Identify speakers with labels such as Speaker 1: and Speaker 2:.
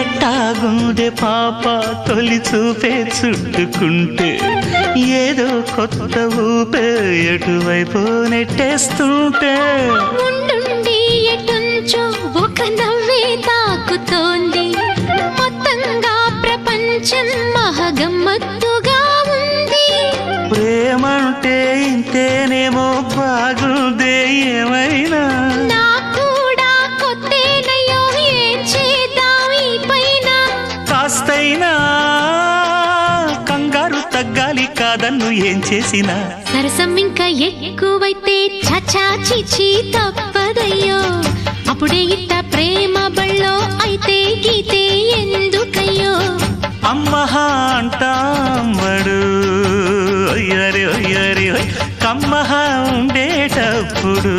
Speaker 1: ఎట్టాగుందే పాప తొలి చూపే చుట్టుకుంటే ఏదో కొత్త ఊపే ఎటువైపు నెట్టేస్తుంటే
Speaker 2: ఉండుండి ఎటుంచో ఒక నవ్వే తాకుతోంది మొత్తంగా ప్రపంచం మహగమ్మత్తుగా ఉంది
Speaker 1: ప్రేమంటే ఇంతేనేమో బాగుందే ఏమైనా
Speaker 2: నాకు కూడా కొత్తేనయ్యో ఏం చేద్దాం ఈ పైన
Speaker 1: కాస్తైనా కంగారు తగ్గాలి కాదన్ను ఏం చేసినా
Speaker 2: సరసం ఇంకా ఎక్కువైతే చచా చిచి తప్పదయ్యో అప్పుడే ఇట్ట ప్రేమ బళ్ళో అయితే గీతే ఎందుకయ్యో
Speaker 1: అమ్మహా అంటామడు ఒయ్యరి ఒయ్యరి కమ్మహా ఉండేటప్పుడు